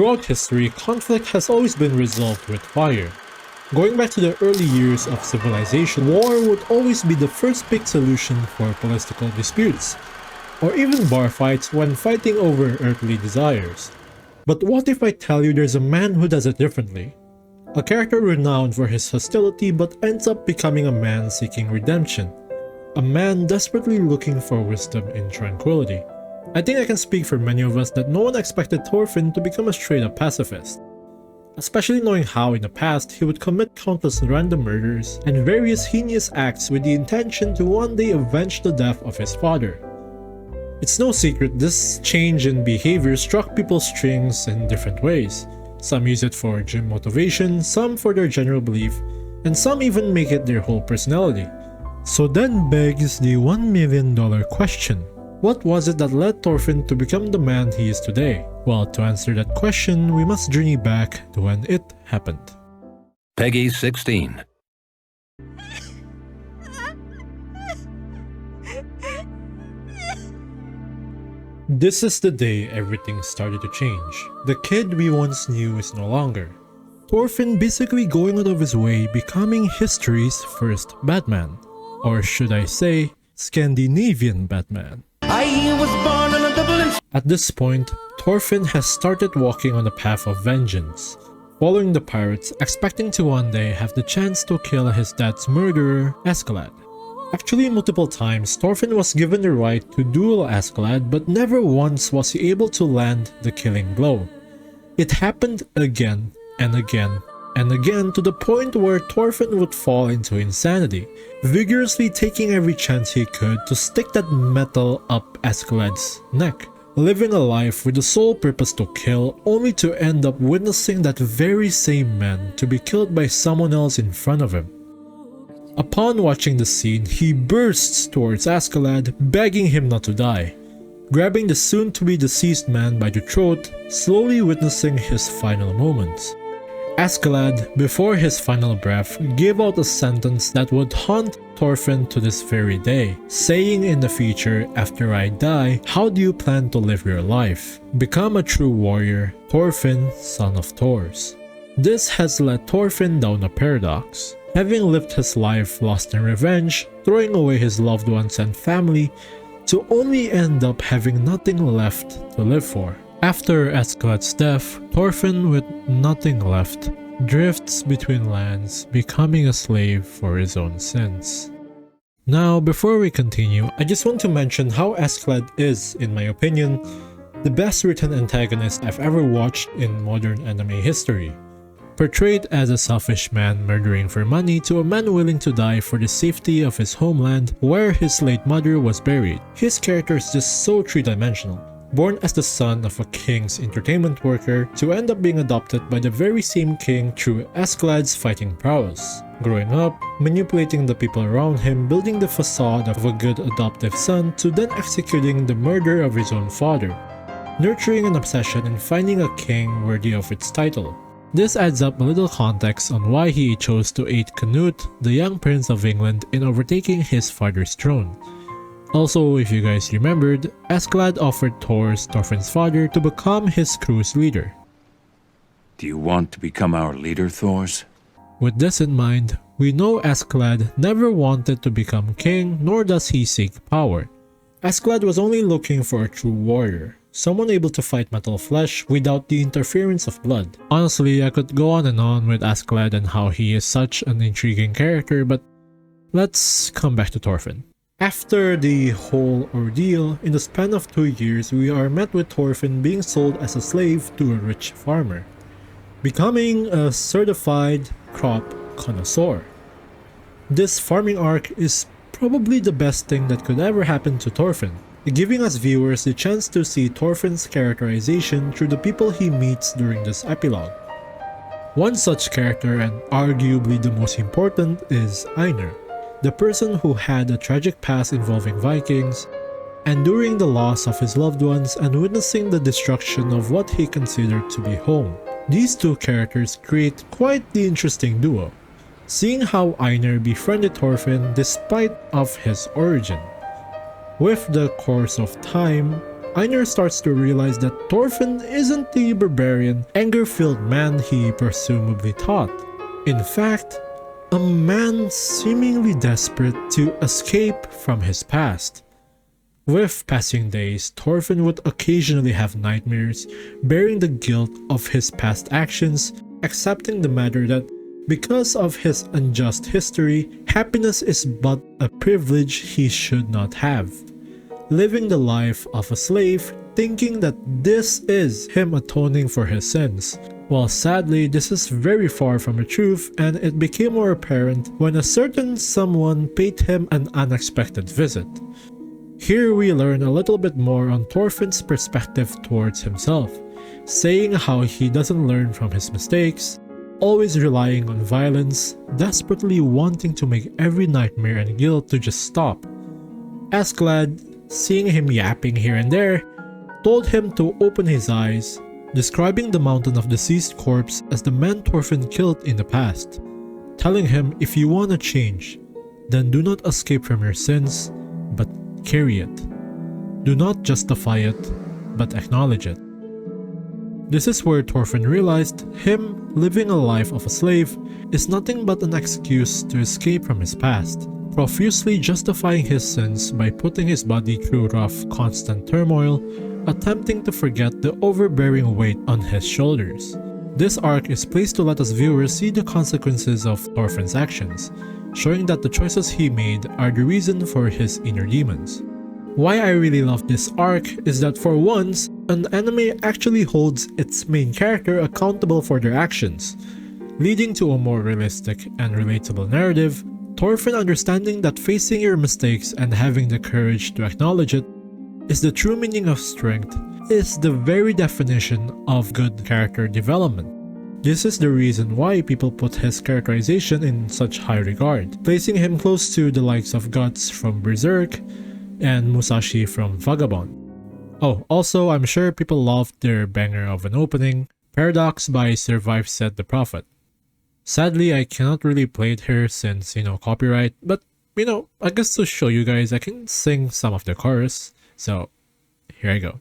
Throughout history, conflict has always been resolved with fire. Going back to the early years of civilization, war would always be the first big solution for political disputes, or even bar fights when fighting over earthly desires. But what if I tell you there's a man who does it differently? A character renowned for his hostility but ends up becoming a man seeking redemption. A man desperately looking for wisdom in tranquility. I think I can speak for many of us that no one expected Thorfinn to become a straight-up pacifist. Especially knowing how in the past he would commit countless random murders and various heinous acts with the intention to one day avenge the death of his father. It's no secret this change in behavior struck people's strings in different ways. Some use it for gym motivation, some for their general belief, and some even make it their whole personality. So then begs the $1 million question. What was it that led Thorfinn to become the man he is today? Well, to answer that question, we must journey back to when it happened. Peggy 16. This is the day everything started to change. The kid we once knew is no longer. Thorfinn basically going out of his way becoming history's first Batman. Or should I say, Scandinavian Batman. I was born on a double. At this point, Thorfinn has started walking on the path of vengeance, following the pirates, expecting to one day have the chance to kill his dad's murderer, Askeladd. Actually, multiple times, Thorfinn was given the right to duel Askeladd, but never once was he able to land the killing blow. It happened again and again and again to the point where Thorfinn would fall into insanity, vigorously taking every chance he could to stick that metal up Askeladd's neck, living a life with the sole purpose to kill, only to end up witnessing that very same man to be killed by someone else in front of him. Upon watching the scene, he bursts towards Askeladd, begging him not to die, grabbing the soon-to-be deceased man by the throat, slowly witnessing his final moments. Askeladd, before his final breath, gave out a sentence that would haunt Thorfinn to this very day, saying in the future, after I die, how do you plan to live your life? Become a true warrior, Thorfinn, son of Thors. This has led Thorfinn down a paradox. Having lived his life lost in revenge, throwing away his loved ones and family, to only end up having nothing left to live for. After Askeladd's death, Thorfinn, with nothing left, drifts between lands, becoming a slave for his own sins. Now, before we continue, I just want to mention how Askeladd is, in my opinion, the best written antagonist I've ever watched in modern anime history. Portrayed as a selfish man murdering for money to a man willing to die for the safety of his homeland where his late mother was buried. His character is just so three-dimensional. Born as the son of a king's entertainment worker to end up being adopted by the very same king through Askeladd's fighting prowess. Growing up, manipulating the people around him, building the facade of a good adoptive son to then executing the murder of his own father. Nurturing an obsession and finding a king worthy of its title. This adds up a little context on why he chose to aid Canute, the young prince of England, in overtaking his father's throne. Also, if you guys remembered, Askeladd offered Thorfinn's father, to become his crew's leader. Do you want to become our leader, Thors? With this in mind, we know Askeladd never wanted to become king, nor does he seek power. Askeladd was only looking for a true warrior, someone able to fight metal flesh without the interference of blood. Honestly, I could go on and on with Askeladd and how he is such an intriguing character, but let's come back to Thorfinn. After the whole ordeal, in the span of 2 years, we are met with Thorfinn being sold as a slave to a rich farmer, becoming a certified crop connoisseur. This farming arc is probably the best thing that could ever happen to Thorfinn, giving us viewers the chance to see Thorfinn's characterization through the people he meets during this epilogue. One such character, and arguably the most important, is Einar, the person who had a tragic past involving Vikings, enduring the loss of his loved ones and witnessing the destruction of what he considered to be home. These two characters create quite the interesting duo, seeing how Einar befriended Thorfinn despite of his origin. With the course of time, Einar starts to realize that Thorfinn isn't the barbarian, anger-filled man he presumably thought. In fact, a man seemingly desperate to escape from his past. With passing days, Thorfinn would occasionally have nightmares, bearing the guilt of his past actions, accepting the matter that because of his unjust history, happiness is but a privilege he should not have. Living the life of a slave, thinking that this is him atoning for his sins. While sadly, this is very far from the truth, and it became more apparent when a certain someone paid him an unexpected visit. Here we learn a little bit more on Thorfinn's perspective towards himself, saying how he doesn't learn from his mistakes, always relying on violence, desperately wanting to make every nightmare and guilt to just stop. Askeladd, seeing him yapping here and there, told him to open his eyes, describing the mountain of deceased corpse as the man Thorfinn killed in the past, telling him if you want to change, then do not escape from your sins, but carry it. Do not justify it, but acknowledge it. This is where Thorfinn realized him living a life of a slave is nothing but an excuse to escape from his past, profusely justifying his sins by putting his body through rough, constant turmoil, attempting to forget the overbearing weight on his shoulders. This arc is placed to let us viewers see the consequences of Thorfinn's actions, showing that the choices he made are the reason for his inner demons. Why I really love this arc is that for once, an anime actually holds its main character accountable for their actions, leading to a more realistic and relatable narrative. Thorfinn understanding that facing your mistakes and having the courage to acknowledge it is the true meaning of strength, is the very definition of good character development. This is the reason why people put his characterization in such high regard, placing him close to the likes of Guts from Berserk and Musashi from Vagabond. Oh, also I'm sure people loved their banger of an opening, Paradox by Survive Said the Prophet. Sadly, I cannot really play it here since, copyright, but, I guess to show you guys I can sing some of the chorus, so here I go.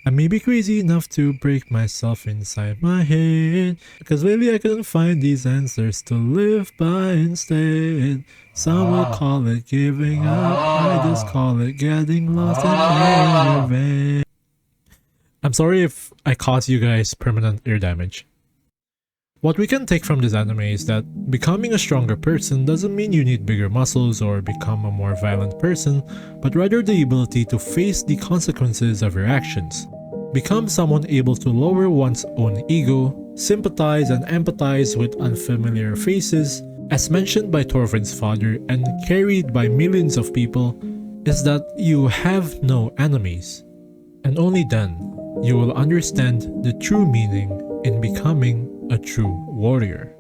I may be crazy enough to break myself inside my head, because lately I couldn't find these answers to live by instead. Some will call it giving up, I just call it getting lost and revenge. I'm sorry if I caused you guys permanent ear damage. What we can take from this anime is that becoming a stronger person doesn't mean you need bigger muscles or become a more violent person, but rather the ability to face the consequences of your actions. Become someone able to lower one's own ego, sympathize and empathize with unfamiliar faces, as mentioned by Thorfinn's father and carried by millions of people, is that you have no enemies. And only then, you will understand the true meaning in becoming a true warrior.